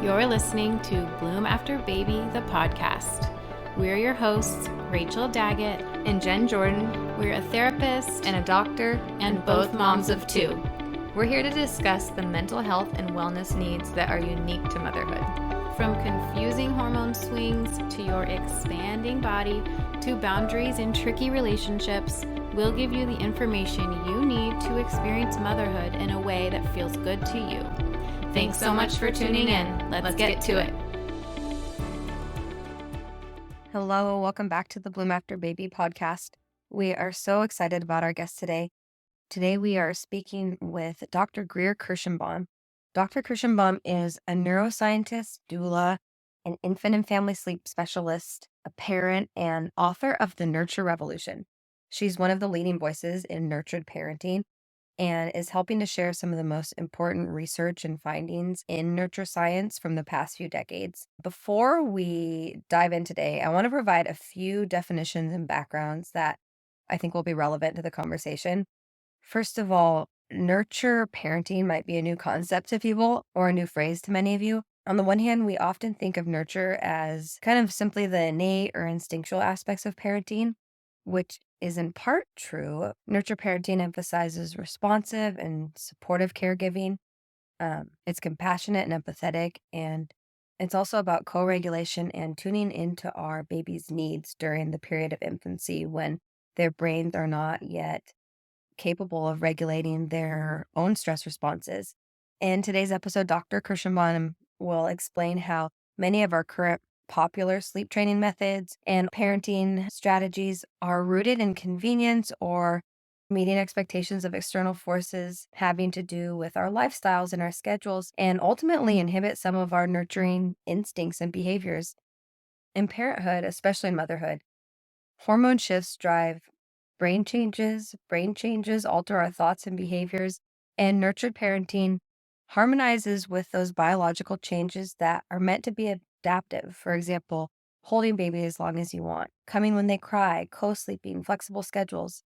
You're listening to Bloom After Baby, the podcast. We're your hosts, Rachel Daggett and Jen Jordan. We're a therapist and a doctor and both moms of two. We're here to discuss the mental health and wellness needs that are unique to motherhood. From confusing hormone swings to your expanding body to boundaries in tricky relationships, we'll give you the information you need to experience motherhood in a way that feels good to you. Thanks so much for tuning in. Let's get to it. Hello, welcome back to the Bloom After Baby podcast. We are so excited about our guest today. Today we are speaking with Dr. Greer Kirshenbaum. Dr. Kirshenbaum is a neuroscientist, doula, an infant and family sleep specialist, a parent, and author of The Nurture Revolution. She's one of the leading voices in nurtured parenting and is helping to share some of the most important research and findings in nurture science from the past few decades. Before we dive in today, I want to provide a few definitions and backgrounds that I think will be relevant to the conversation. First of all, nurture parenting might be a new concept to people or a new phrase to many of you. On the one hand, we often think of nurture as kind of simply the innate or instinctual aspects of parenting, which is in part true. Nurture parenting emphasizes responsive and supportive caregiving. It's compassionate and empathetic, and it's also about co-regulation and tuning into our baby's needs during the period of infancy when their brains are not yet capable of regulating their own stress responses. In today's episode, Dr. Krishenbaum will explain how many of our current popular sleep training methods and parenting strategies are rooted in convenience or meeting expectations of external forces having to do with our lifestyles and our schedules, and ultimately inhibit some of our nurturing instincts and behaviors. In parenthood, especially in motherhood, hormone shifts drive brain changes alter our thoughts and behaviors, and nurtured parenting harmonizes with those biological changes that are meant to be adaptive. For example, holding baby as long as you want, coming when they cry, co-sleeping, flexible schedules,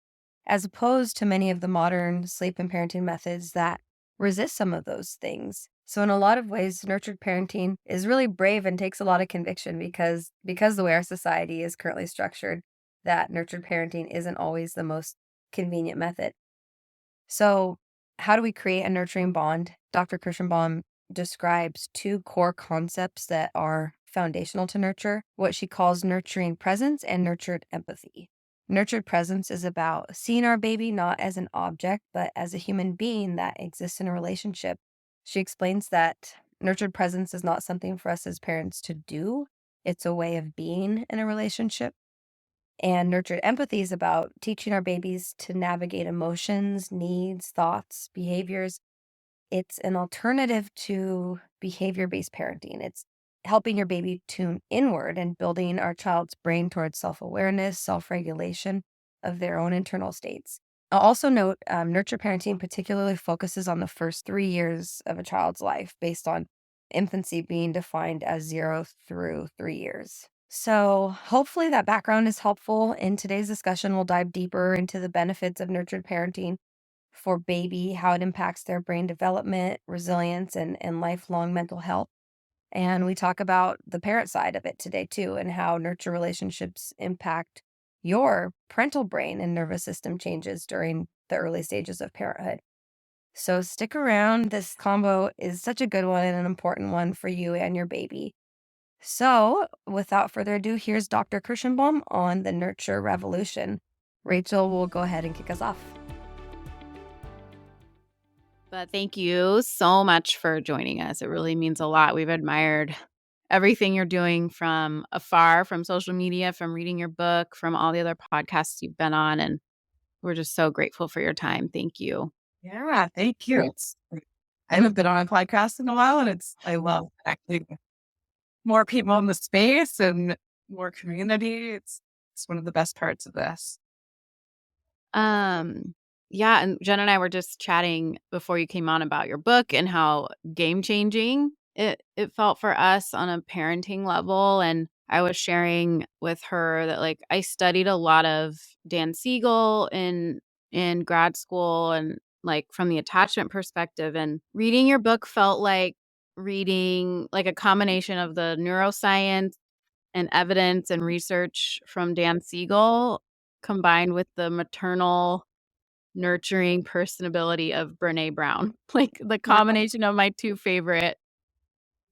as opposed to many of the modern sleep and parenting methods that resist some of those things. So in a lot of ways, nurtured parenting is really brave and takes a lot of conviction because the way our society is currently structured, that nurtured parenting isn't always the most convenient method. So how do we create a nurturing bond? Dr. Krishenbaum describes two core concepts that are foundational to nurture, what she calls nurturing presence and nurtured empathy. Nurtured presence is about seeing our baby not as an object, but as a human being that exists in a relationship. She explains that nurtured presence is not something for us as parents to do. It's a way of being in a relationship. And nurtured empathy is about teaching our babies to navigate emotions, needs, thoughts, behaviors. It's an alternative to behavior-based parenting. It's helping your baby tune inward and building our child's brain towards self-awareness, self-regulation of their own internal states. I'll also note nurture parenting particularly focuses on the first 3 years of a child's life based on infancy being defined as 0 through 3 years. So hopefully that background is helpful. In today's discussion, we'll dive deeper into the benefits of nurtured parenting for baby, how it impacts their brain development, resilience, and lifelong mental health. And we talk about the parent side of it today too, and how nurture relationships impact your parental brain and nervous system changes during the early stages of parenthood. So stick around. This combo is such a good one and an important one for you and your baby. So, without further ado, here's Dr. Kirshenbaum on the Nurture Revolution. Rachel will go ahead and kick us off. But thank you so much for joining us. It really means a lot. We've admired everything you're doing from afar, from social media, from reading your book, from all the other podcasts you've been on. And we're just so grateful for your time. Thank you. Yeah, thank you. I haven't been on a podcast in a while, and I love connecting more people in the space and more community. It's one of the best parts of this. Yeah, and Jen and I were just chatting before you came on about your book and how game-changing it felt for us on a parenting level. And I was sharing with her that like I studied a lot of Dan Siegel in grad school and like from the attachment perspective, and reading your book felt like reading like a combination of the neuroscience and evidence and research from Dan Siegel combined with the maternal nurturing personability of Brené Brown. Like the combination of my two favorite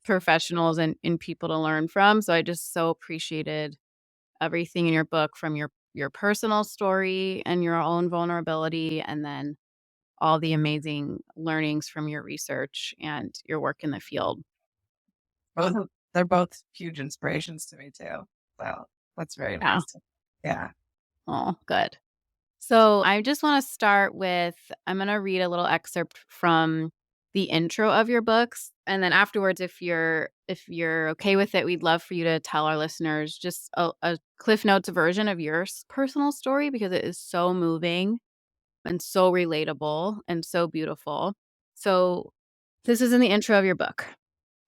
professionals and people to learn from. So I just so appreciated everything in your book from your personal story and your own vulnerability and then all the amazing learnings from your research and your work in the field. They're both huge inspirations to me too. So that's very Yeah. nice. Yeah. Oh, good. So I just want to start with I'm going to read a little excerpt from the intro of your books and then afterwards if you're okay with it we'd love for you to tell our listeners just a Cliff Notes version of your personal story because it is so moving and so relatable and so beautiful. So this is in the intro of your book.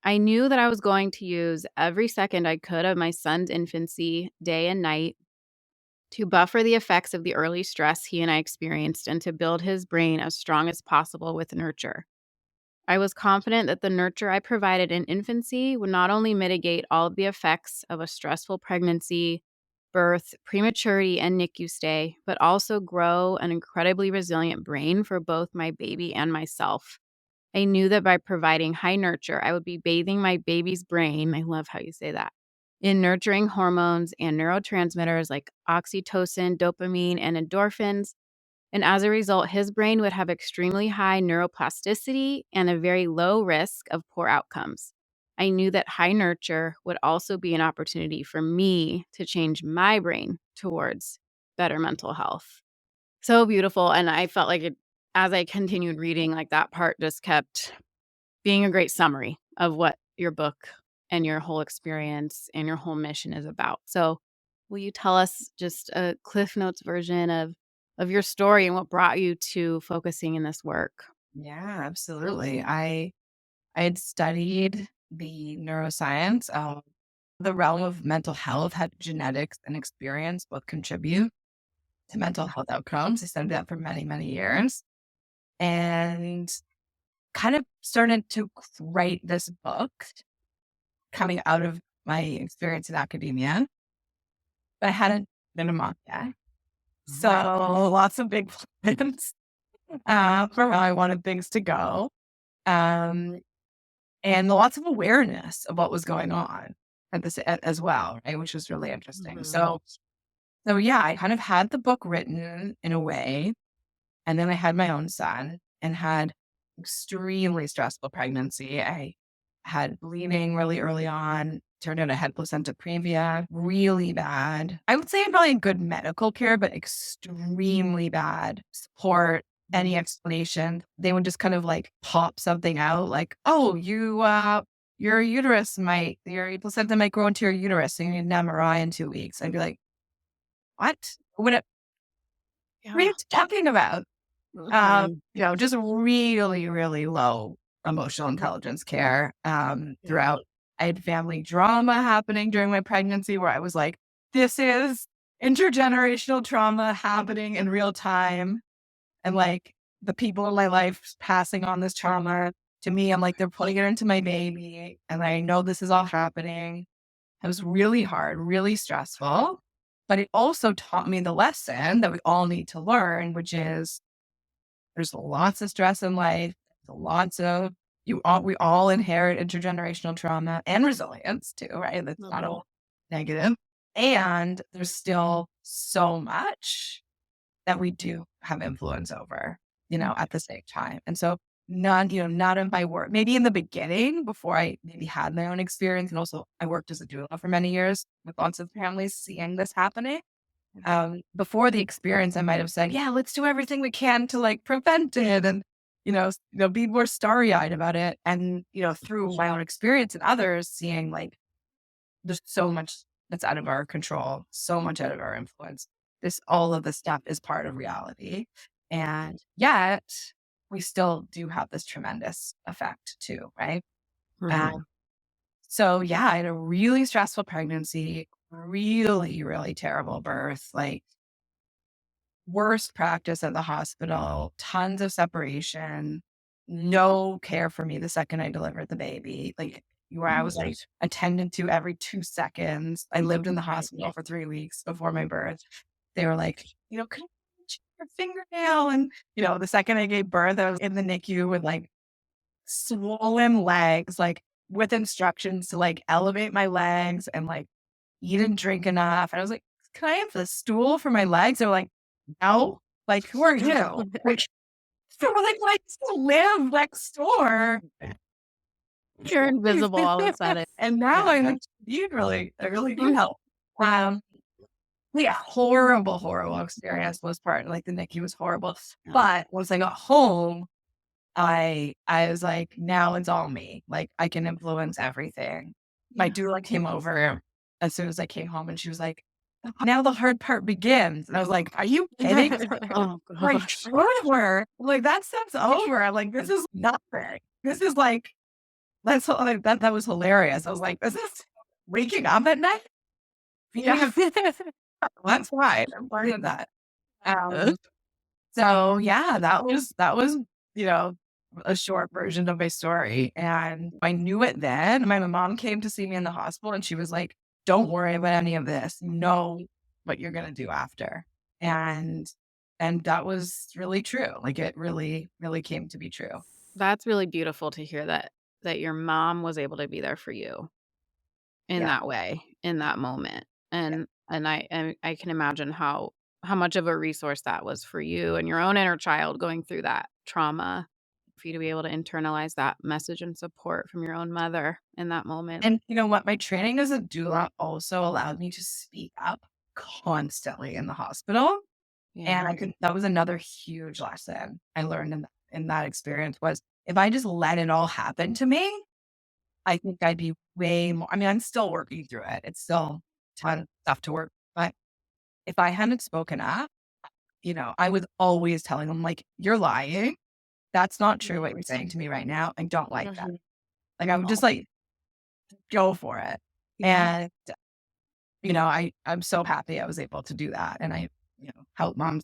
I knew that I was going to use every second I could of my son's infancy, day and night, to buffer the effects of the early stress he and I experienced and to build his brain as strong as possible with nurture. I was confident that the nurture I provided in infancy would not only mitigate all of the effects of a stressful pregnancy, birth, prematurity, and NICU stay, but also grow an incredibly resilient brain for both my baby and myself. I knew that by providing high nurture, I would be bathing my baby's brain. I love how you say that in nurturing hormones and neurotransmitters like oxytocin, dopamine, and endorphins. And as a result, his brain would have extremely high neuroplasticity and a very low risk of poor outcomes. I knew that high nurture would also be an opportunity for me to change my brain towards better mental health. So beautiful. And I felt like it, as I continued reading, like that part just kept being a great summary of what your book and your whole experience and your whole mission is about. So, will you tell us just a Cliff Notes version of your story and what brought you to focusing in this work? Yeah, absolutely. I had studied the neuroscience. The realm of mental health, had genetics and experience both contribute to mental health outcomes. I studied that for many, many years and kind of started to write this book coming out of my experience in academia, but I hadn't been a mom yet. So lots of big plans for how I wanted things to go. Um, and lots of awareness of what was going on as well, right? Which was really interesting. So yeah, I kind of had the book written in a way, and then I had my own son and had extremely stressful pregnancy. I had bleeding really early on. Turned out I had placenta previa, really bad. I would say I'm probably in good medical care, but extremely bad support. Any explanation, they would just kind of like pop something out, like, "Oh, your your placenta might grow into your uterus, so you need an MRI in 2 weeks." I'd be like, "What? What are Yeah. you talking about?" Mhm. Just really, really low emotional intelligence care Yeah. throughout. I had family drama happening during my pregnancy where I was like, this is intergenerational trauma happening in real time. And like the people in my life passing on this trauma to me, I'm like, they're putting it into my baby. And I know this is all happening. It was really hard, really stressful. But it also taught me the lesson that we all need to learn, which is there's lots of stress in life. Lots of we all inherit intergenerational trauma and resilience too, right? That's not Mhm. all negative. And there's still so much that we do have influence over, at the same time. And so not in my work, maybe in the beginning before I maybe had my own experience. And also I worked as a doula for many years with lots of families seeing this happening. Before the experience, I might have said, yeah, let's do everything we can to like prevent it and, be more starry eyed about it. And, through my own experience and others seeing like there's so much that's out of our control, so much out of our influence. All of this stuff is part of reality. And yet we still do have this tremendous effect too, right? Mhm. Um, so yeah, I had a really stressful pregnancy, really, really terrible birth, like worst practice at the hospital, tons of separation. no care for me the second I delivered the baby. Like, where I was like attended to every 2 seconds. I lived in the hospital for 3 weeks before my birth. They were like, can I check your fingernail? And, the second I gave birth, I was in the NICU with like swollen legs, like with instructions to like elevate my legs and like eat and drink enough. And I was like, can I have a stool for my legs? They're like, no, like, who are you? Like, so we're like, I still live next door. You're invisible all of a sudden. And now I like, I really need help. Um, yeah, horrible experience was part like the NICU was horrible. But once I got home, I was like, now it's all me. Like, I can influence everything. My doula came over as soon as I came home and she was like, now the hard part begins. And I was like, are you kidding? Oh, Like, gosh. over. Like, that stuff's over. I'm like, this is nothing. This is like, that was hilarious. I was like, this is waking up at night. Yeah. That's fine. I'm part of that. So yeah, that was, you know, a short version of my story. And I knew it then. My mom came to see me in the hospital and she was like, don't worry about any of this. Know what you're gonna do after. And that was really true. Like, it really, really came to be true. That's really beautiful to hear that your mom was able to be there for you in Yeah. that way, in that moment. Yeah. And I can imagine how much of a resource that was for you and your own inner child going through that trauma, for you to be able to internalize that message and support from your own mother in that moment. And you know what? My training as a doula also allowed me to speak up constantly in the hospital. And Yeah. that was another huge lesson I learned in that experience was if I just let it all happen to me, I think I'd be way more. I mean, I'm still working through it. It's still a ton of stuff to work. But if I hadn't spoken up, I was always telling them, like, you're lying. That's not true what you're saying to me right now. I don't like that. Mhm. Like, I would just like go for it. And, I'm so happy I was able to do that. And I, help moms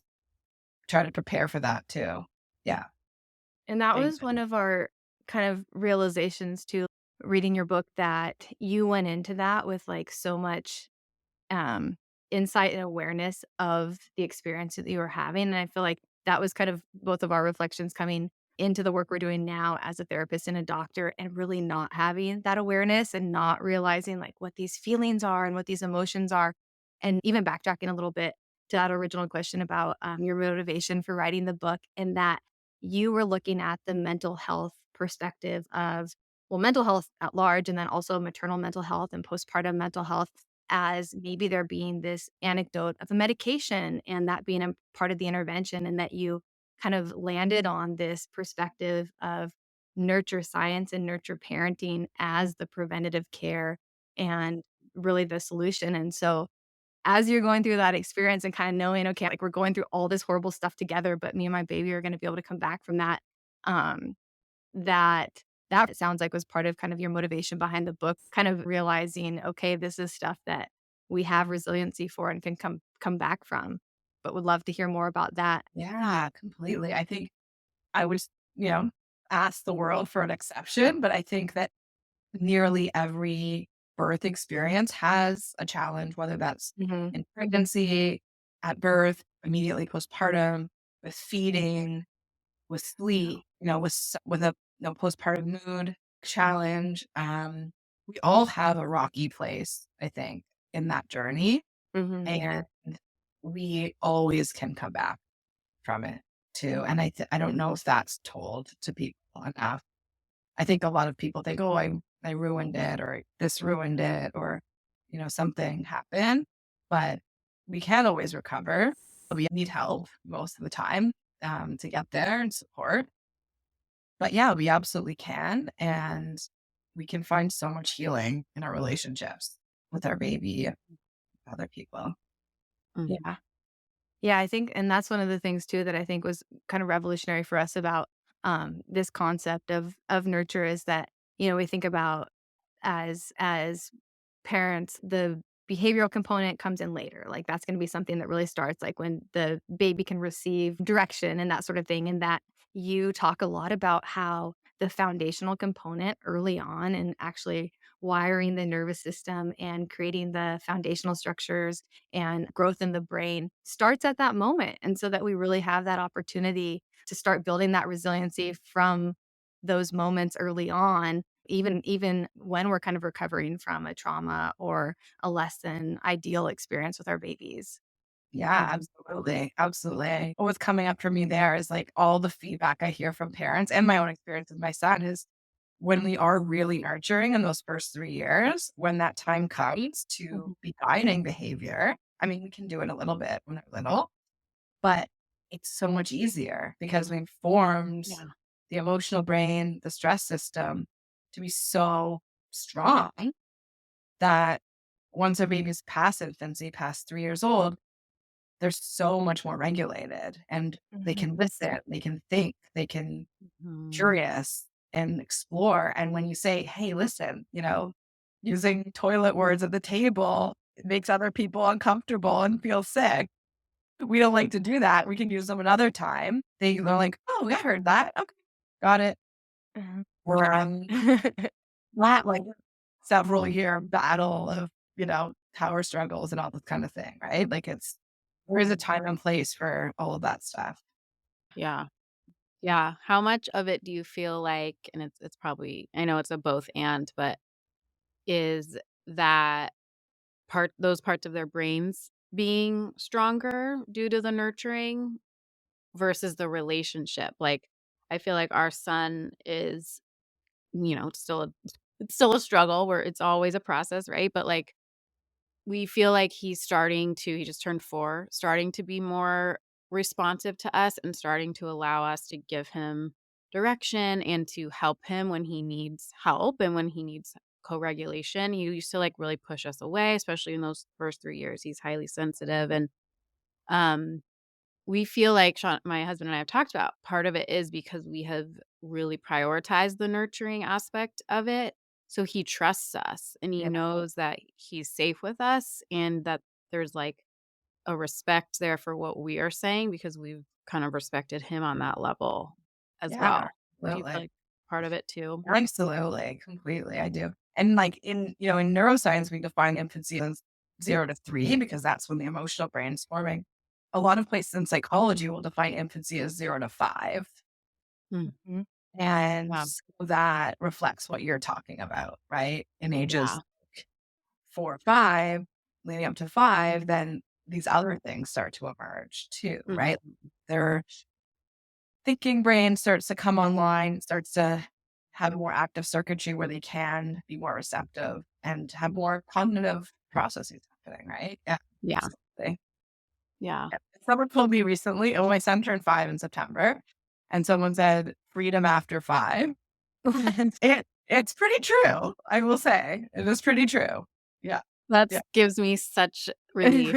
try to prepare for that too. Yeah. And that Thank was one of our kind of realizations too, reading your book, that you went into that with like so much um, insight and awareness of the experience that you were having. And I feel like that was kind of both of our reflections coming into the work we're doing now as a therapist and a doctor, and really not having that awareness and not realizing like what these feelings are and what these emotions are. And even backtracking a little bit to that original question about your motivation for writing the book, and that you were looking at the mental health perspective of, well, mental health at large, and then also maternal mental health and postpartum mental health, as maybe there being this anecdote of a medication and that being a part of the intervention, and that you kind of landed on this perspective of nurture science and nurture parenting as the preventative care and really the solution. And so as you're going through that experience and kind of knowing, okay, like we're going through all this horrible stuff together, but me and my baby are going to be able to come back from that. Um, that sounds like was part of kind of your motivation behind the book, kind of realizing, okay, this is stuff that we have resiliency for and can come back from. But would love to hear more about that. Yeah, completely. I think I was, ask the world for an exception, but I think that nearly every birth experience has a challenge, whether that's Mhm. in pregnancy, at birth, immediately postpartum, with feeding, with sleep, with a postpartum mood challenge. We all have a rocky place, I think, in that journey, Mhm. and we always can come back from it too. And I don't know if that's told to people enough. I think a lot of people think, oh, I ruined it, or this ruined it, or, something happened, but we can always recover. We need help most of the time to get there and support. But yeah, we absolutely can. And we can find so much healing in our relationships with our baby and other people. Mm. Yeah. Yeah, I think, and that's one of the things too that I think was kind of revolutionary for us about this concept of nurture, is that, we think about as parents, the behavioral component comes in later. Like that's going to be something that really starts like when the baby can receive direction and that sort of thing. And that you talk a lot about how the foundational component early on and actually wiring the nervous system and creating the foundational structures and growth in the brain starts at that moment. And so that we really have that opportunity to start building that resiliency from those moments early on, even when we're kind of recovering from a trauma or a less than ideal experience with our babies. Yeah, absolutely. Absolutely. What's coming up for me there is like all the feedback I hear from parents and my own experience with my son is when we are really nurturing in those first 3 years, when that time comes to Mhm. be guiding behavior. I mean, we can do it a little bit when they're little, but it's so much easier because we've formed Yeah. the emotional brain, the stress system to be so strong that once our baby's past infancy, past 3 years old, they're so much more regulated and they Mhm. can listen, they can think, they can Mhm. curious and explore. And when you say, hey, listen, using toilet words at the table, it makes other people uncomfortable and feel sick. We don't like to do that. We can use them another time. They're like, oh, I heard that. Okay, got it. Mhm. We're not like several year battle of, power struggles and all this kind of thing, right? Like there is a time and place for all of that stuff. Yeah. Yeah. How much of it do you feel like, and it's probably, I know it's a both and, but is that those parts of their brains being stronger due to the nurturing versus the relationship? Like, I feel like our son is, it's still a struggle where it's always a process, right? But like we feel like he just turned 4, starting to be more responsive to us and starting to allow us to give him direction and to help him when he needs help and when he needs co-regulation. He used to, like, really push us away, especially in those first 3 years. He's highly sensitive, and, um, we feel like Sean my husband and I have talked about, part of it is because we have really prioritized the nurturing aspect of it, so he trusts us, and he Yeah. knows that he's safe with us and that there's, like, a respect there for what we are saying because we've kind of respected him on that level as Yeah. well. Do you feel Absolutely. like part of it too? Absolutely. Completely. I do. And like in neuroscience, we define infancy as 0 to 3 because that's when the emotional brain is forming. A lot of places in psychology will define infancy as 0 to 5. Mm, Mhm. And yeah, so that reflects what you're talking about, right? In ages yeah, 4 or 5, leading up to 5, then these other things start to emerge too, right? mhm, Their thinking brain starts to come online, starts to have more active circuitry where they can be more receptive and have more cognitive processes happening, right? Yeah. yeah, Absolutely. yeah. Yeah. Someone told me recently, oh, my son turned 5 in September, and someone said freedom after 5. And it's pretty true. I will say it is pretty true. Yeah. Yeah. That's gives me such relief.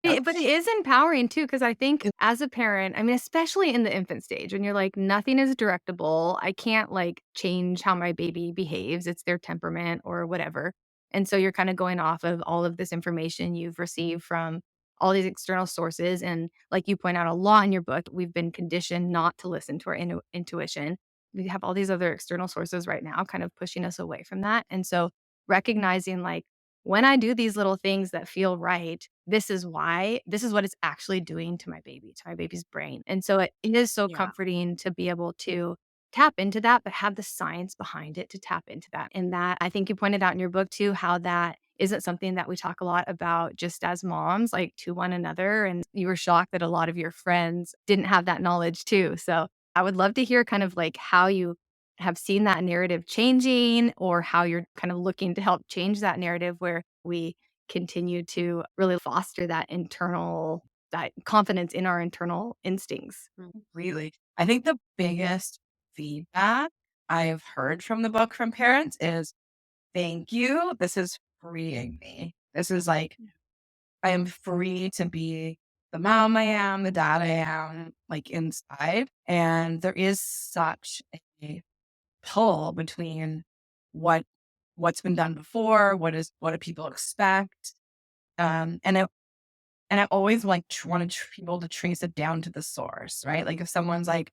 Yep. But it is empowering too, because I think as a parent, I mean, especially in the infant stage, when you're like, nothing is directable. I can't like change how my baby behaves. It's their temperament or whatever. And so you're kind of going off of all of this information you've received from all these external sources. And like you point out a lot in your book, we've been conditioned not to listen to our intuition. We have all these other external sources right now kind of pushing us away from that. And so recognizing like, when I do these little things that feel right, this is why, this is what it's actually doing to my baby's brain. And so it is so Yeah, comforting to be able to tap into that, but have the science behind it to tap into that. And that I think you pointed out in your book too, how that isn't something that we talk a lot about just as moms, like to one another. And you were shocked that a lot of your friends didn't have that knowledge too. So I would love to hear kind of like how you have seen that narrative changing or how you're kind of looking to help change that narrative where we continue to really foster that confidence in our internal instincts. mm, Completely. I think the biggest feedback I've heard from the book from parents is thank you. This is freeing me. This is like, yeah, I am free to be the mom I am, the dad I am, like inside. And there is such a pull between what what's been done before, what do people expect. And I always like want people to trace it down to the source, right? Like if someone's like,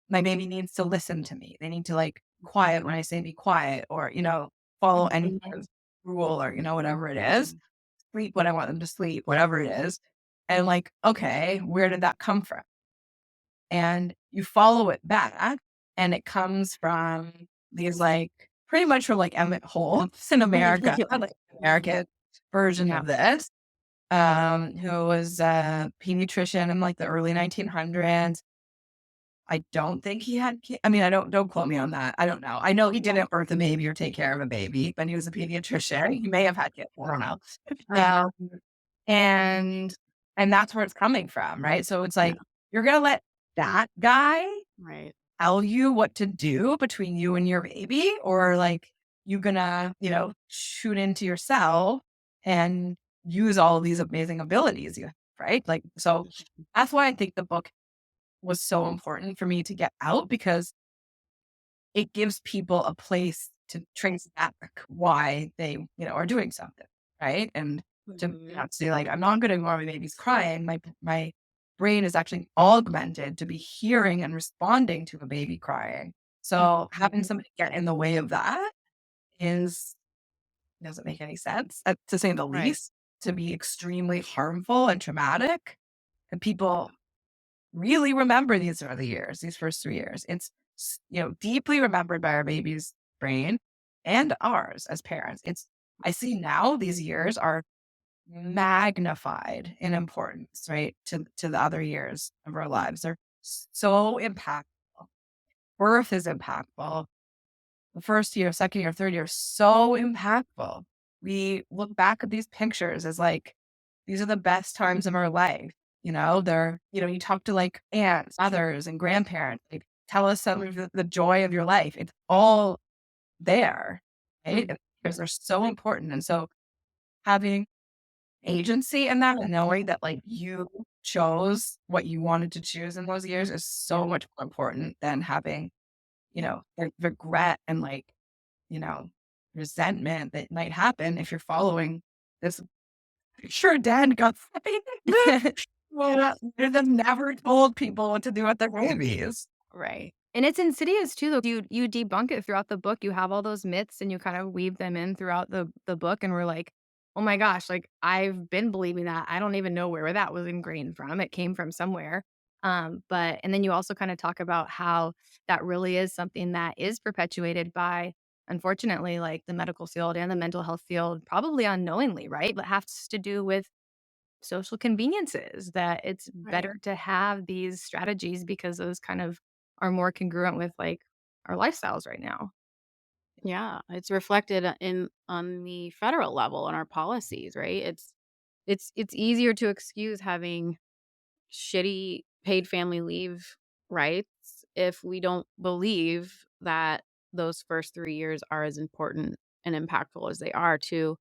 my baby needs to listen to me. They need to like quiet when I say be quiet, or, follow any kind of rule, or, whatever it is, sleep when I want them to sleep, whatever it is. And like, okay, where did that come from? And you follow it back, and it comes from these like pretty much from like Emmett Holtz in America, like American version of this, who was a pediatrician in like the early 1900s. I don't think he had kids. I mean, don't quote me on that. I don't know. I know he didn't birth a baby or take care of a baby, but he was a pediatrician. He may have had kids. I don't know. Um, and that's where it's coming from, right? So it's like you're gonna let that guy Right. tell you what to do between you and your baby, or like you gonna, shoot into yourself and use all of these amazing abilities you have, right? Like, so that's why I think the book was so important for me to get out, because it gives people a place to trace back why they, are doing something, right? And to say like, I'm not going to ignore my baby's crying. My brain is actually augmented to be hearing and responding to a baby crying. So having somebody get in the way of that is doesn't make any sense, to say the Right. least, to be extremely harmful and traumatic. And people really remember these early years, these first 3 years. It's, deeply remembered by our baby's brain and ours as parents. I see now these years are magnified in importance, right? To the other years of our lives. They're so impactful. Birth is impactful. The first year, second year, third year, so impactful. We look back at these pictures as like, these are the best times of our life. You talk to like aunts, mothers, and grandparents, like tell us some of the joy of your life. It's all there, right? Because they're so important. And so having agency in that, and knowing that like you chose what you wanted to choose in those years, is so much more important than having, like regret and like, you know, resentment that might happen if you're following this. Sure, dad got well, they've never told people what to do with their babies. Right. And it's insidious too, though. You debunk it throughout the book. You have all those myths and you kind of weave them in throughout the book. And we're like, oh my gosh, like I've been believing that. I don't even know where that was ingrained from. It came from somewhere. But and then you also kind of talk about how that really is something that is perpetuated by, unfortunately, like the medical field and the mental health field, probably unknowingly, right? But has to do with social conveniences, that it's better to have these strategies because those kind of are more congruent with like our lifestyles right now. Yeah, it's reflected in on the federal level in our policies, right? It's easier to excuse having shitty paid family leave rights if we don't believe that those first 3 years are as important and impactful as they are to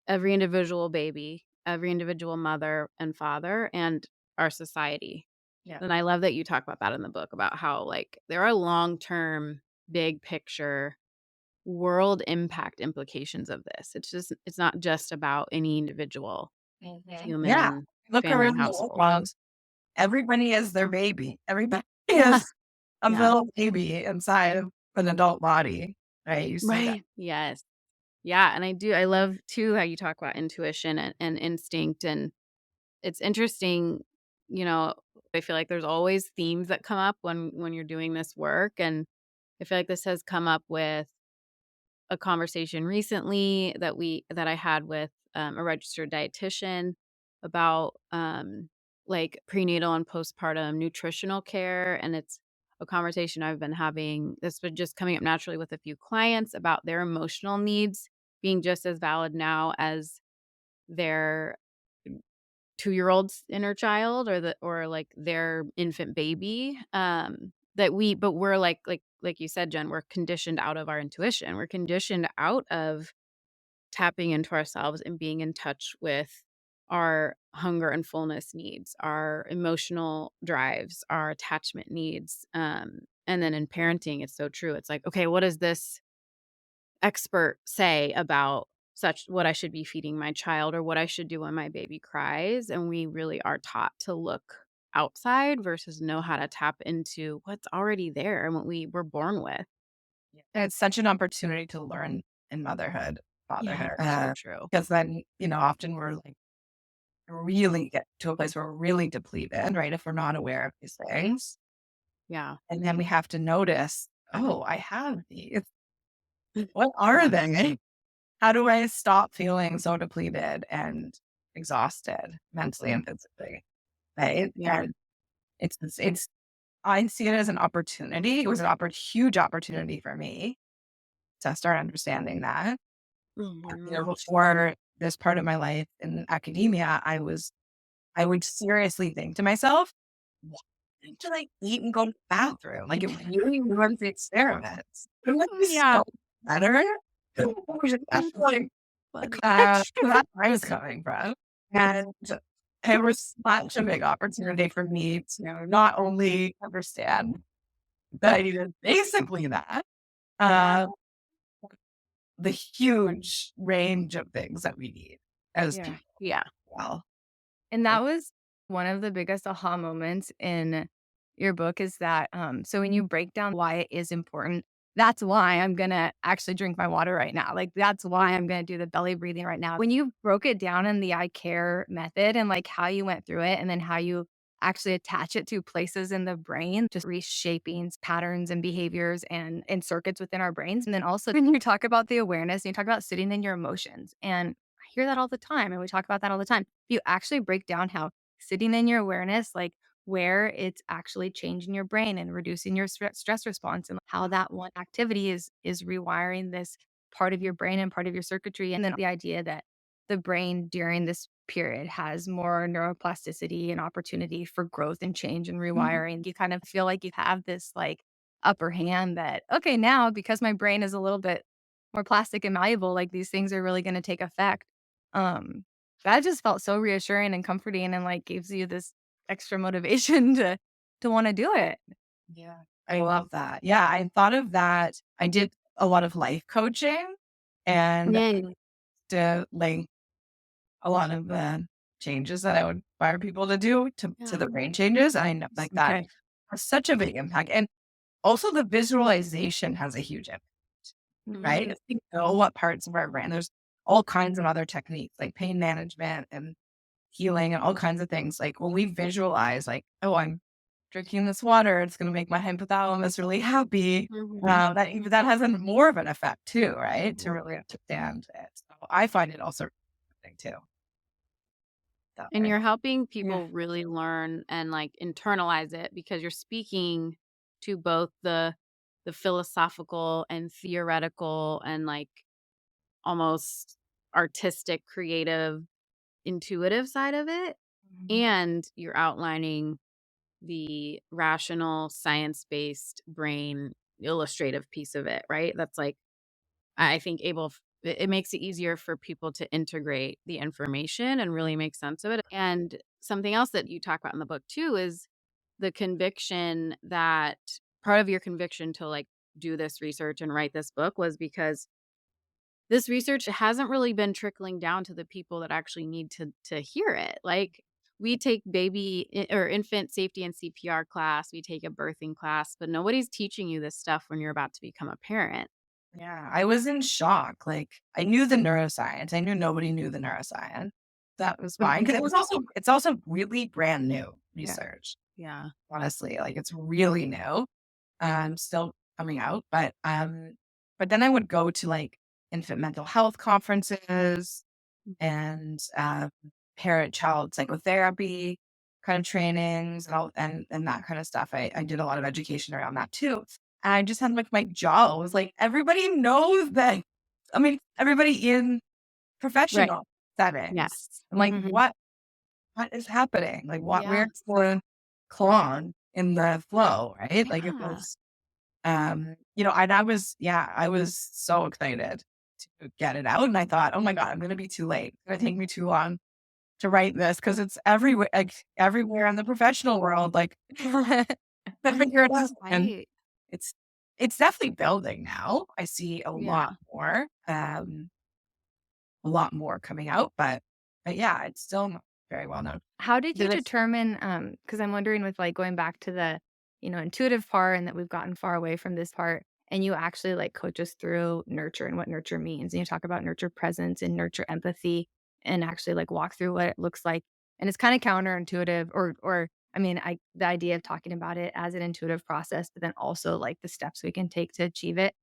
every individual baby, every individual mother and father, and our society. Yeah. And I love that you talk about that in the book about how, like, there are long-term, big picture world impact implications of this. It's not just about any individual Yeah. human Look family around the household. world. Everybody is their baby. Everybody Yeah. is a Yeah. little baby inside of an adult body, right? You see that. Right. Yes. Yeah, and I love too how you talk about intuition and instinct, and it's interesting, you know, I feel like there's always themes that come up when you're doing this work, and I feel like this has come up with a conversation recently that I had with a registered dietitian about like prenatal and postpartum nutritional care, and it's a conversation I've been having that's been just coming up naturally with a few clients about their emotional needs being just as valid now as their 2-year-old's inner child or like their infant baby. But we're like you said, Jen, we're conditioned out of our intuition. We're conditioned out of tapping into ourselves and being in touch with our hunger and fullness needs, our emotional drives, our attachment needs. And then in parenting, it's so true. It's like, okay, what does this expert say about such what I should be feeding my child or what I should do when my baby cries? And we really are taught to look outside versus know how to tap into what's already there and what we were born with. And it's such an opportunity to learn in Yeah, fatherhood. so true. Because then, often we're like really get to a place where we're really depleted, right? If we're not aware of these things. Yeah. And then we have to notice, oh, I have these. What are they? How do I stop feeling so depleted and exhausted mentally and physically? Right. Yeah. And I see it as an opportunity. It was an huge opportunity for me to start understanding that. Mhm. Before this part of my life in academia, I would seriously think to myself, why did I eat and go to the bathroom? Like it really was the experiments. Wouldn't it be Yeah. so better? That's like Funny. that's where I was coming from. And it was such a big opportunity for me to not only understand that I needed basically that, uh, the huge range of things that we need as Yeah. people. Yeah. Well, And that was one of the biggest aha moments in your book is that, so when you break down why it is important, that's why I'm going to actually drink my water right now. Like, that's why I'm going to do the belly breathing right now. When you broke it down in the I care method and like how you went through it and then how you actually attach it to places in the brain, just reshaping patterns and behaviors and circuits within our brains. And then also when you talk about the awareness and you talk about sitting in your emotions. And I hear that all the time. And we talk about that all the time. You actually break down how sitting in your awareness, like where it's actually changing your brain and reducing your stress response and how that one activity is rewiring this part of your brain and part of your circuitry. And then the idea that the brain during this period has more neuroplasticity and opportunity for growth and change and rewiring. You kind of feel like you have this like upper hand that, okay, now because my brain is a little bit more plastic and malleable, like these things are really going to take effect. Um, that just felt so reassuring and comforting and like gives you this extra motivation to want to do it. yeah, I love that. Yeah, I thought of that. I did a lot of life coaching and Yay. to like a lot of the changes that I would require people to do to Yeah. the brain changes. I know like that Okay. has such a big impact. And also the visualization has a huge impact, right? Mhm. If we know what parts of our brain, there's all kinds of other techniques like pain management and healing and all kinds of things. Like when we visualize, like, oh, I'm drinking this water, it's going to make my hypothalamus really happy. Mhm. That has more of an effect too, right? To really understand it. So I find it also thing too. That And way. you're helping Yeah. people really learn and like internalize it because you're speaking to both the philosophical and theoretical and like almost artistic, creative, intuitive side of it. Mhm. And you're outlining the rational, science based brain illustrative piece of it, right? That's like, I think, it makes it easier for people to integrate the information and really make sense of it. And something else that you talk about in the book too is the conviction that part of your conviction to like do this research and write this book was because this research hasn't really been trickling down to the people that actually need to hear it. Like we take or infant safety and CPR class, we take a birthing class, but nobody's teaching you this stuff when you're about to become a parent. Yeah, I was in shock. Like I knew the neuroscience. I knew nobody knew the neuroscience. That was fine because it's also really brand new Yeah. research. Yeah. Honestly, like it's really new. Still coming out, but then I would go to like infant mental health conferences and parent child psychotherapy kind of trainings and and that kind of stuff. I did a lot of education around that too. And I just had like my jaw was like everybody knows that. I mean, everybody in Right. professional settings. Yes. I'm like, Mhm. what is happening? Like Yeah. where's the clone in the flow, right? Like it Yeah. was and I was so excited to get it out. And I thought, oh my God, I'm going to be too late. It's going to take me too long to write this because it's everywhere, like everywhere in the professional world. Like, I figure it out. And Right. it's, it's definitely building now. I see Yeah. a lot more coming out, but yeah, it's still not very well known. How did you Then it's determine, because I'm wondering with, like, going back to the, intuitive part and that we've gotten far away from this part, and you actually, like, coach us through nurture and what nurture means, and you talk about nurture presence and nurture empathy and actually, like, walk through what it looks like, and it's kinda counterintuitive or I mean, the idea of talking about it as an intuitive process, but then also, like, the steps we can take to achieve it.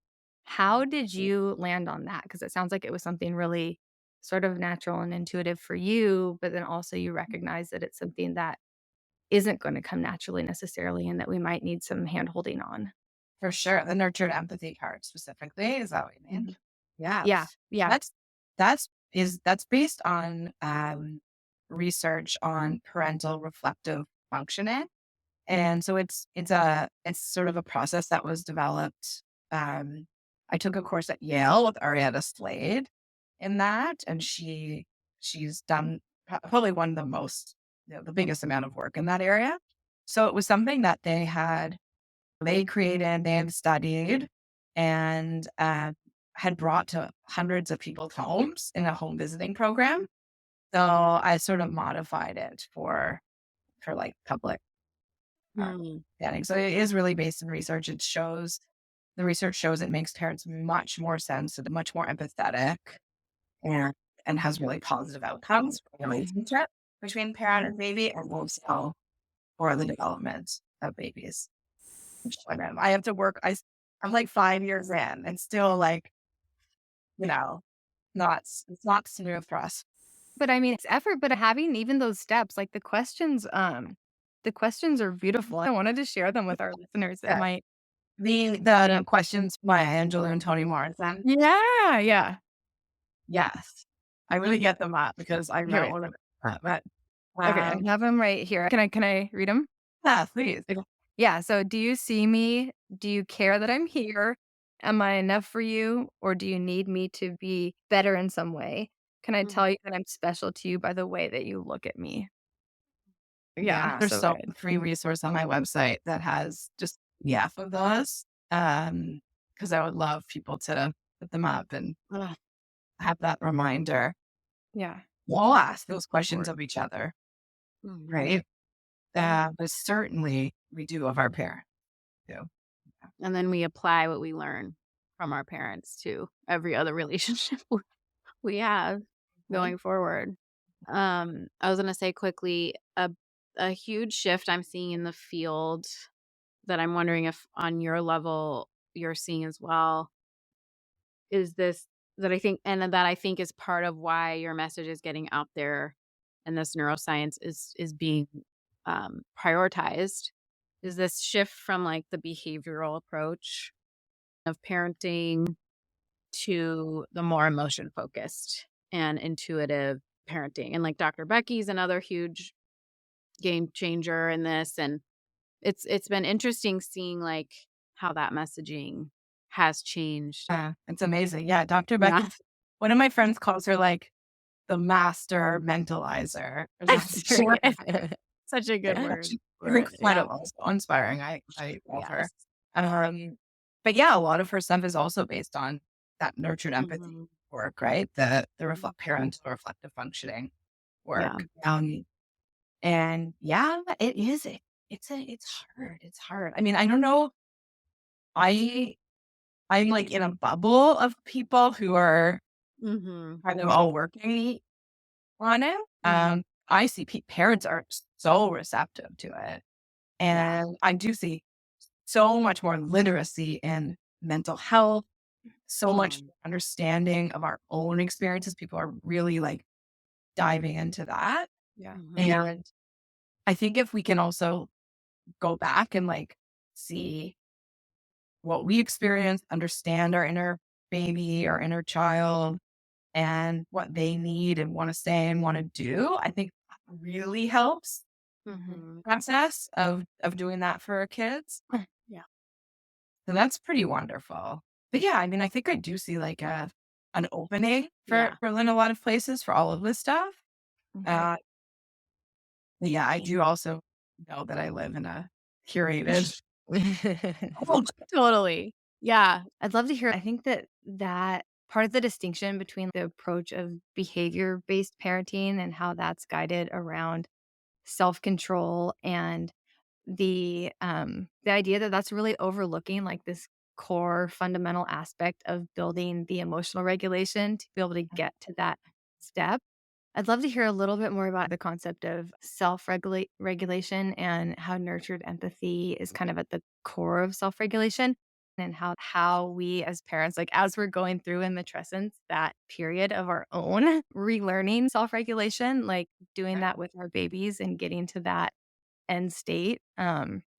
How did you land on that? Because it sounds like it was something really sort of natural and intuitive for you, but then also you recognize that it's something that isn't gonna come naturally necessarily and that we might need some handholding on. for sure the nurtured empathy part specifically. Is that what you mean? Mhm. Yeah. Yeah, yeah. That's that's based on research on parental reflective functioning. And so it's sort of a process that was developed. I took a course at Yale with Arietta Slade in that, and she's done probably one of the most, the biggest amount of work in that area. So it was something that they created, they had studied, and had brought to hundreds of people's homes in a home visiting program. So I sort of modified it for like public Mm. setting. So it is really based in research. The research shows it makes parents much more sensitive, much more empathetic, and and has really positive outcomes for the relationship between parent and baby, and also for the development of babies. I have to work. I'm like 5 years in, and still like, you know, it's not smooth for us. But I mean, it's effort, but having even those steps, like the questions are beautiful. I wanted to share them with our listeners that Yeah. might. The questions by Angela and Toni Morrison. Yeah, yeah. Yes, I really get them up because I Here wrote we one of them. But Okay, I have them right here. Can I read them? yeah, please. Okay. Yeah, so do you see me? Do you care that I'm here? Am I enough for you, or do you need me to be better in some way? Can I tell Mhm. you that I'm special to you by the way that you look at me? Yeah, Yeah, there's so so good. free resource on my website that has just half of those. Because I would love people to put them up and have that reminder. Yeah. We'll ask those questions of each other, Mhm. right? But certainly we do of our parents too. And then we apply what we learn from our parents to every other relationship we have Mhm. going forward. I was gonna say quickly, a huge shift I'm seeing in the field that I'm wondering if on your level you're seeing as well is this that I think is part of why your message is getting out there and this neuroscience is being prioritized is this shift from like the behavioral approach of parenting to the more emotion focused and intuitive parenting. And like Dr. Becky's another huge game changer in this. And it's been interesting seeing like how that messaging has changed. It's amazing. Yeah, Dr. Yeah. Becky, one of my friends calls her like the master mentalizer. Or That's something. very good. Such a good word She's for it. Yeah. incredible, so inspiring. I love her. Yes. But yeah, a lot of her stuff is also based on that nurtured empathy Mhm. work, right? The parental reflective functioning Yeah. work. And yeah, it is. It's hard. It's hard. I mean, I don't know. I I'm like in a bubble of people who are Mhm. kind of all working on it. I see parents are so receptive to it. Yeah. And I do see so much more literacy in mental health, so much Mhm. understanding of our own experiences. People are really like diving into that. Yeah. Mhm. And I think if we can also go back and like see what we experience, understand our inner baby, our inner child, and what they need and want to say and want to do, I think that really helps the Mhm. process of doing that for our kids. Yeah. So that's pretty wonderful. But yeah, I mean, I think I do see like an opening Yeah. for in a lot of places for all of this stuff. Mhm. Uh, but yeah, I do also know that I live in a curated. Totally. Yeah. I'd love to hear I think that part of the distinction between the approach of behavior-based parenting and how that's guided around self-control and the idea that that's really overlooking like this core fundamental aspect of building the emotional regulation to be able to get to that step. I'd love to hear a little bit more about the concept of regulation and how nurtured empathy is kind of at the core of self-regulation and how we as parents, like as we're going through in matrescence, that period of our own relearning self-regulation, like doing that with our babies and getting to that end state.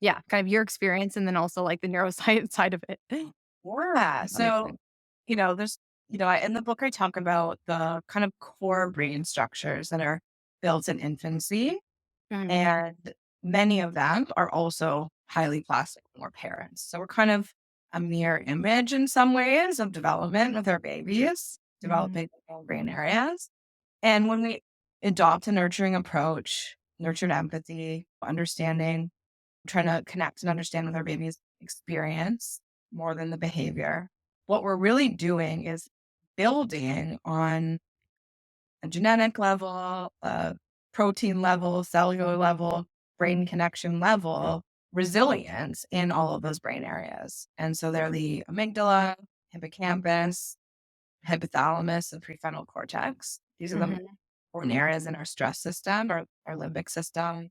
Yeah, kind of your experience and then also like the neuroscience side of it. Yeah. That makes So, sense. there's, in the book, I talk about the kind of core brain structures that are built in infancy. Mhm, And many of them are also highly plastic when we're parents. So we're kind of a mirror image in some ways of development with our babies, mhm, developing their own brain areas. And when we adopt a nurturing approach, nurtured empathy, understanding, trying to connect and understand with our baby's experience more than the behavior, what we're really doing is building on a genetic level, a protein level, cellular level, brain connection level, resilience in all of those brain areas. And so they're the amygdala, hippocampus, hypothalamus, and prefrontal cortex. These are the mhm, important areas in our stress system, our limbic system,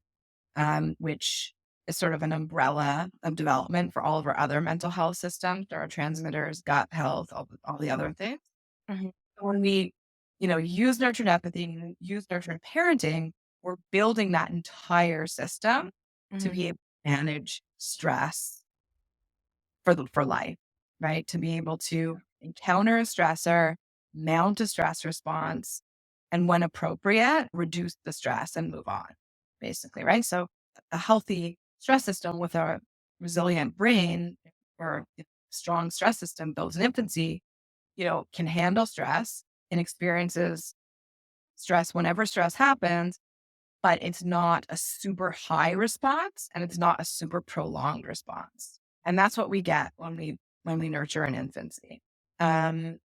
which is sort of an umbrella of development for all of our other mental health systems, neurotransmitters, gut health, all the other things. mhm, When we, use nurtured empathy, use nurtured parenting, we're building that entire system to mhm, be able to manage stress for life, right? To be able to encounter a stressor, mount a stress response, and when appropriate, reduce the stress and move on, basically, right? So a healthy stress system with a resilient brain or a strong stress system built in infancy, can handle stress and experiences stress whenever stress happens, but it's not a super high response and it's not a super prolonged response. And that's what we get when we nurture in infancy.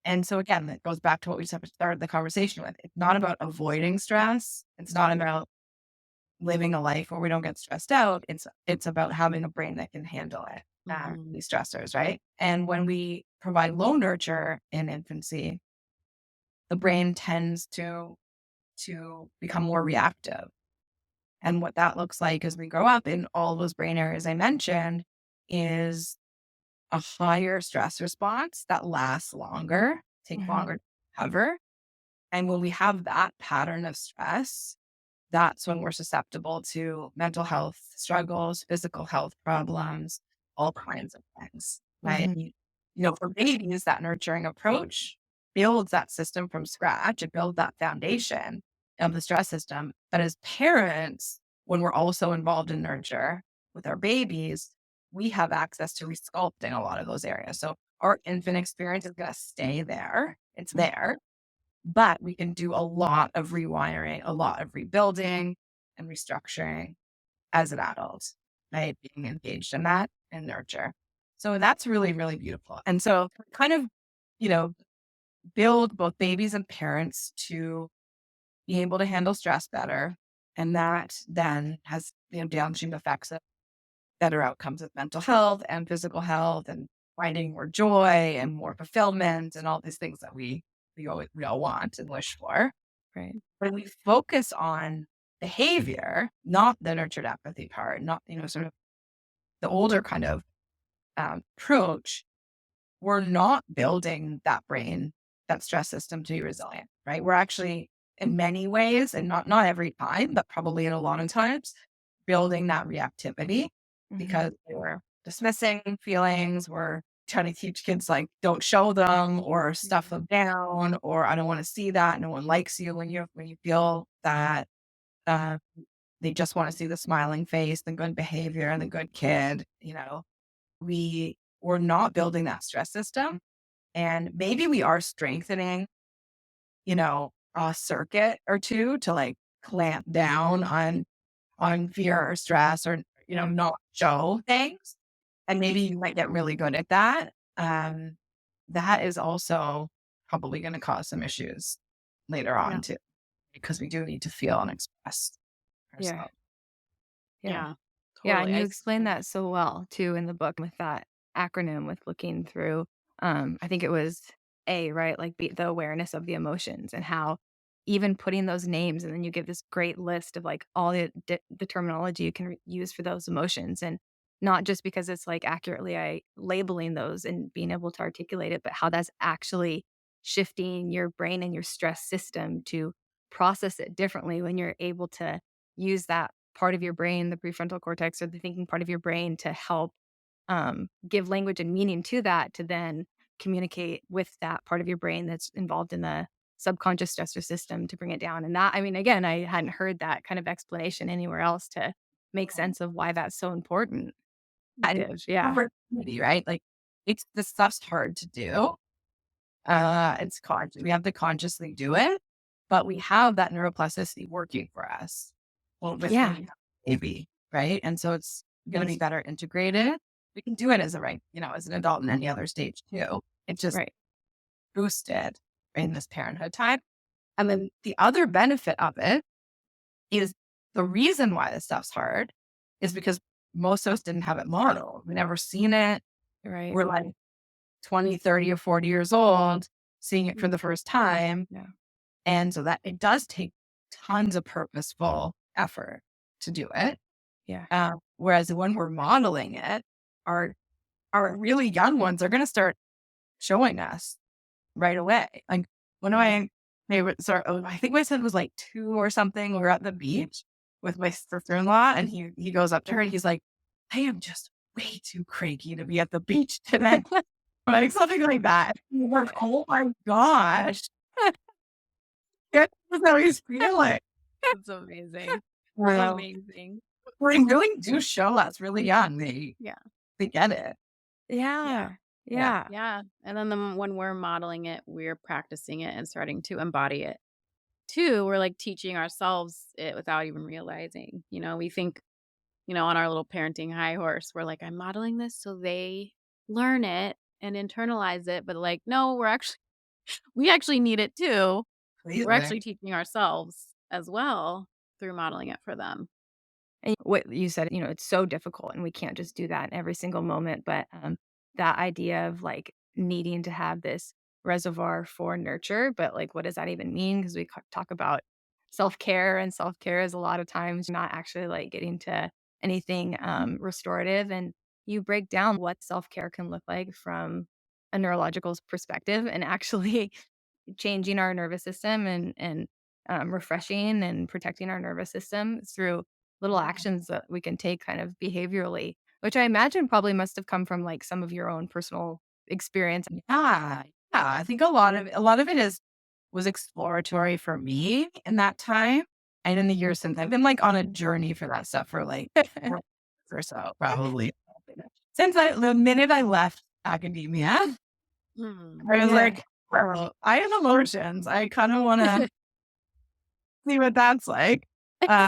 And so again, that goes back to what we started the conversation with. It's not about avoiding stress. It's not about living a life where we don't get stressed out. It's about having a brain that can handle it, mhm, these stressors, right? And when we provide low nurture in infancy, the brain tends to become more reactive. And what that looks like as we grow up in all those brain areas I mentioned is a higher stress response that lasts longer, take mhm, longer to recover. And when we have that pattern of stress, that's when we're susceptible to mental health struggles, physical health problems, all kinds of things, right? mhm, For babies, that nurturing approach builds that system from scratch. It builds that foundation of the stress system. But as parents, when we're also involved in nurture with our babies, we have access to resculpting a lot of those areas. So our infant experience is going to stay there. It's there, but we can do a lot of rewiring, a lot of rebuilding and restructuring as an adult, right? Being engaged in that and nurture. So that's really, really beautiful. And so kind of, you know, build both babies and parents to be able to handle stress better. And that then has, downstream effects of better outcomes of mental health and physical health and finding more joy and more fulfillment and all these things that we all want and wish for. right. When we focus on behavior, not the nurtured empathy part, not, sort of the older kind of approach, we're not building that brain, that stress system to be resilient, right? We're actually, in many ways, and not every time, but probably in a lot of times, building that reactivity Mhm, because we're dismissing feelings. We're trying to teach kids like don't show them or stuff mhm, them down or I don't want to see that. No one likes you when you feel that. Uh, they just want to see the smiling face, the good behavior, and the good kid. We're not building that stress system, and maybe we are strengthening, a circuit or two to like clamp down on fear or stress or, not show things. And maybe you might get really good at that. That is also probably going to cause some issues later on too, because we do need to feel and express Yeah. ourselves. Yeah. Yeah, Yeah. totally. And you explained that so well too in the book with that acronym with looking through, I think it was A, right? Like the awareness of the emotions and how even putting those names and then you give this great list of like all the terminology you can use for those emotions and not just because it's like accurately labeling those and being able to articulate it, but how that's actually shifting your brain and your stress system to process it differently when you're able to use that part of your brain, the prefrontal cortex or the thinking part of your brain to help give language and meaning to that to then communicate with that part of your brain that's involved in the subconscious stressor system to bring it down. And that, I mean, again, I hadn't heard that kind of explanation anywhere else to make sense of why that's so important. You And did. Yeah. opportunity, right? Like it's the stuff's hard to do. It's conscious. We have to consciously do it, but we have that neuroplasticity working for us. Well, with Yeah. maybe, right? And so it's going to be better integrated. We can do it as a as an adult in any other stage too. It's just Right. boosted in this parenthood time. And then the other benefit of it is the reason why this stuff's hard is because most of us didn't have it modeled. We never seen it. Right. We're like 20, 30, or 40 years old, seeing it for the first time. Yeah. And so that it does take tons of purposeful effort to do it. Yeah. Whereas when we're modeling it, our our really young ones are going to start showing us right away. Like one of my favorite, I think my son was like 2 or something. We were at the beach with my sister-in-law, and he goes up to her and he's like, "I am just way too cranky to be at the beach today." Like something like that. I'm like, oh my gosh. That's how he's feeling. That's amazing. Well, Amazing. they really do show us really young. Yeah. They get it. Yeah. Yeah. Yeah. Yeah. And then when we're modeling it, we're practicing it and starting to embody it. Too, we're like teaching ourselves it without even realizing. We think, on our little parenting high horse, we're like, I'm modeling this so they learn it and internalize it. But like, no, we actually need it too. We're Completely. actually teaching ourselves as well through modeling it for them. And what you said, it's so difficult and we can't just do that in every single moment. But that idea of like needing to have this reservoir for nurture, but like, what does that even mean? Because we talk about self care, and self care is a lot of times not actually like getting to anything restorative. And you break down what self care can look like from a neurological perspective and actually changing our nervous system and refreshing and protecting our nervous system through little actions that we can take kind of behaviorally, which I imagine probably must have come from like some of your own personal experience. Yeah. Yeah. I think a lot of it was exploratory for me in that time. And in the years since I've been like on a journey for that stuff for like 4 years or so, probably. Since the minute I left academia, I was Yeah. like, "Girl, I have emotions. I kind of want to see what that's like." Uh,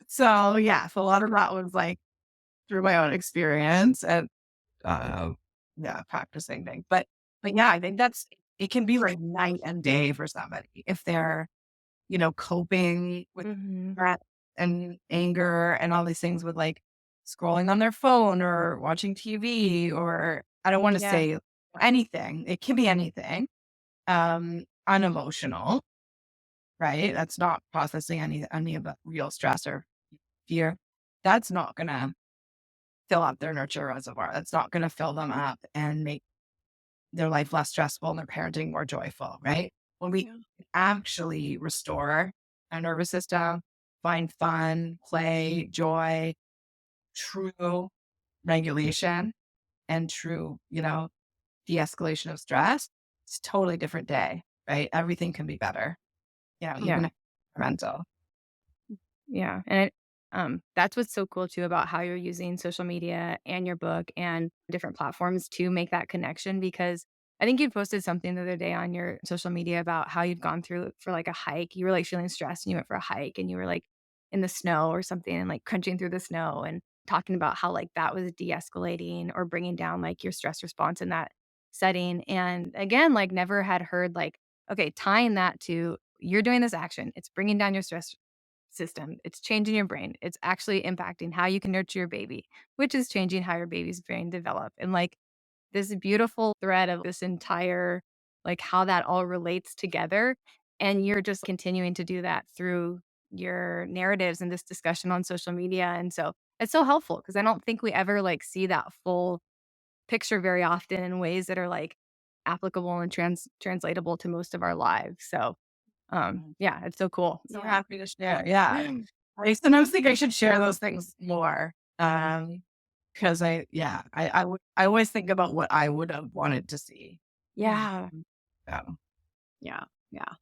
so yeah, so a lot of that was like through my own experience and uh, yeah, practicing things. But yeah, I think it can be like night and day for somebody if they're coping with Mhm. stress and anger and all these things with like scrolling on their phone or watching TV or I don't want to Yeah. say anything. It can be anything. Unemotional, right? That's not processing any of the real stress or fear. That's not gonna fill up their nurture reservoir. That's not gonna fill them up and make their life less stressful and their parenting more joyful, right? When we Yeah. actually restore our nervous system, find fun, play, joy, true regulation, and true, de-escalation of stress, it's a totally different day, right? Everything can be better, Yeah. even if it's mental. Yeah. And that's what's so cool too about how you're using social media and your book and different platforms to make that connection. Because I think you posted something the other day on your social media about how you'd gone through for like a hike. You were like feeling stressed and you went for a hike and you were like in the snow or something and like crunching through the snow and talking about how like that was de escalating or bringing down like your stress response in that setting. And again, like never had heard like, okay, tying that to you're doing this action, it's bringing down your stress system, it's changing your brain, it's actually impacting how you can nurture your baby, which is changing how your baby's brain develop. And like this beautiful thread of this entire, like how that all relates together. And you're just continuing to do that through your narratives and this discussion on social media. And so it's so helpful because I don't think we ever like see that full picture very often in ways that are like applicable and translatable to most of our lives. So yeah, it's so cool. So happy to share. Yeah. I sometimes think I should share those things more. Because I always think about what I would have wanted to see. Yeah. Yeah. Yeah. Yeah.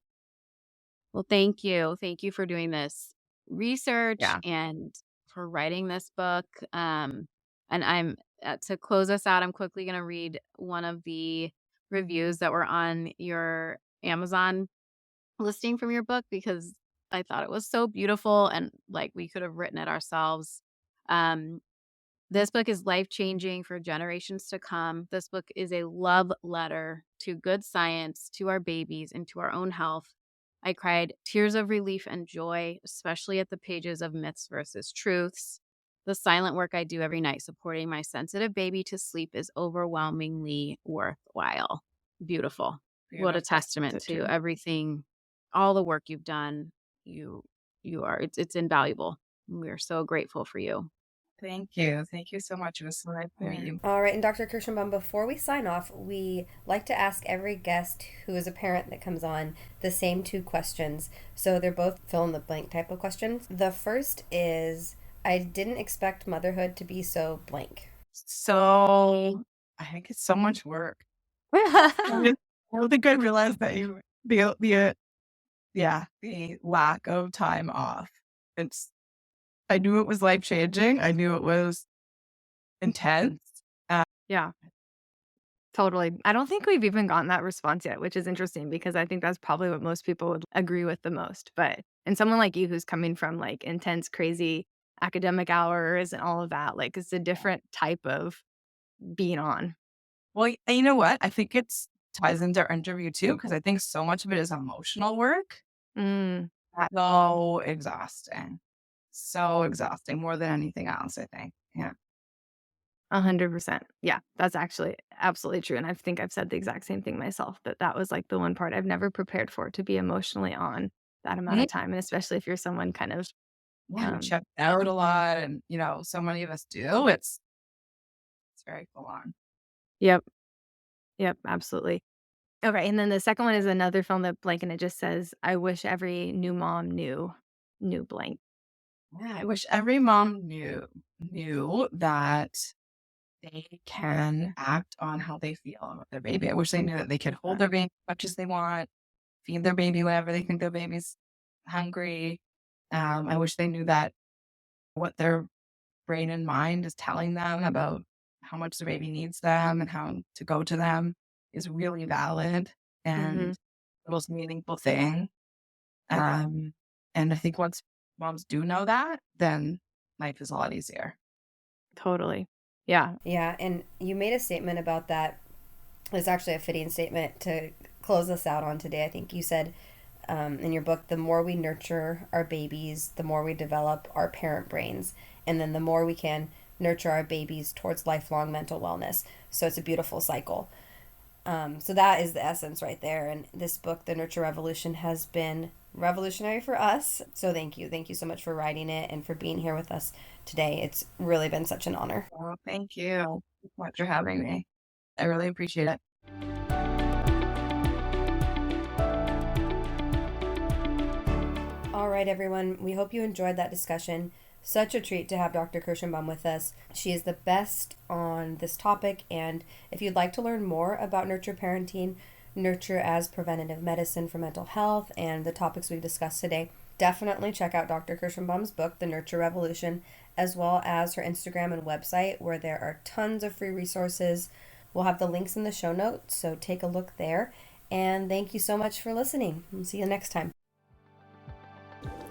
Well, thank you. Thank you for doing this research Yeah. and for writing this book. And I'm to close us out, I'm quickly going to read one of the reviews that were on your Amazon listing from your book because I thought it was so beautiful and like we could have written it ourselves. Um, this book is life-changing for generations to come. This book is a love letter to good science, to our babies, and to our own health. I cried tears of relief and joy, especially at the pages of myths versus truths. The silent work I do every night supporting my sensitive baby to sleep is overwhelmingly worthwhile. Beautiful. What a testament to everything, all the work you've done. You are, it's invaluable. We are so grateful for you. Thank you. Thank you so much. It was so nice to meet you. All right. And Dr. Kirshenbaum, before we sign off, we like to ask every guest who is a parent that comes on the same two questions. So they're both fill in the blank type of questions. The first is, I didn't expect motherhood to be so blank. So I think it's so much work. I don't think I realized that the lack of time off. I knew it was life changing. I knew it was intense. Yeah, totally. I don't think we've even gotten that response yet, which is interesting because I think that's probably what most people would agree with the most. But and someone like you who's coming from like intense, crazy academic hours and all of that, like it's a different type of being on. Well, you know what? I think it ties into our interview too, because I think so much of it is emotional work. Mm. So exhausting. So exhausting more than anything else, I think. Yeah. 100%. Yeah, that's actually absolutely true. And I think I've said the exact same thing myself, that was like the one part I've never prepared for, to be emotionally on that amount of time. And especially if you're someone kind of, Yeah, we check out a lot and, so many of us do. It's very full on. Yep. Yep, absolutely. Okay. And then the second one is another film that blank, and it just says, I wish every new mom knew blank. Yeah, I wish every mom knew that they can act on how they feel about their baby. I wish they knew that they could hold their baby as much as they want, feed their baby whenever they think their baby's hungry. I wish they knew that what their brain and mind is telling them about how much their baby needs them and how to go to them is really valid and the most meaningful thing. And I think once moms do know that, then life is a lot easier. Totally. Yeah. Yeah. And you made a statement about that. It's actually a fitting statement to close us out on today. I think you said in your book, the more we nurture our babies, the more we develop our parent brains. And then the more we can nurture our babies towards lifelong mental wellness. So it's a beautiful cycle. So that is the essence right there. And this book, The Nurture Revolution, has been revolutionary for us. So thank you. Thank you so much for writing it and for being here with us today. It's really been such an honor. Oh, thank you. Thanks so much for having me. I really appreciate it. All right, everyone. We hope you enjoyed that discussion. Such a treat to have Dr. Kirshenbaum with us. She is the best on this topic, and if you'd like to learn more about nurture parenting, nurture as preventative medicine for mental health, and the topics we discussed today, definitely check out Dr. Kirshenbaum's book, The Nurture Revolution, as well as her Instagram and website, where there are tons of free resources. We'll have the links in the show notes, so take a look there. And thank you so much for listening. We'll see you next time.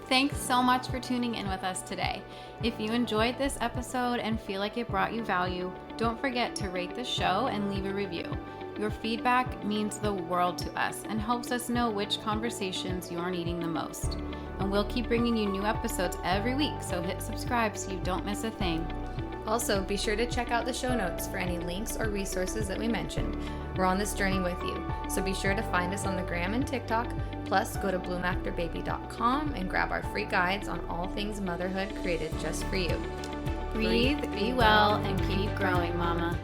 Thanks so much for tuning in with us today. If you enjoyed this episode and feel like it brought you value, don't forget to rate the show and leave a review. Your feedback means the world to us and helps us know which conversations you're needing the most. And we'll keep bringing you new episodes every week, so hit subscribe so you don't miss a thing. Also, be sure to check out the show notes for any links or resources that we mentioned. We're on this journey with you, so be sure to find us on the Gram and TikTok. Plus, go to bloomafterbaby.com and grab our free guides on all things motherhood created just for you. Breathe, be well, and keep growing, mama.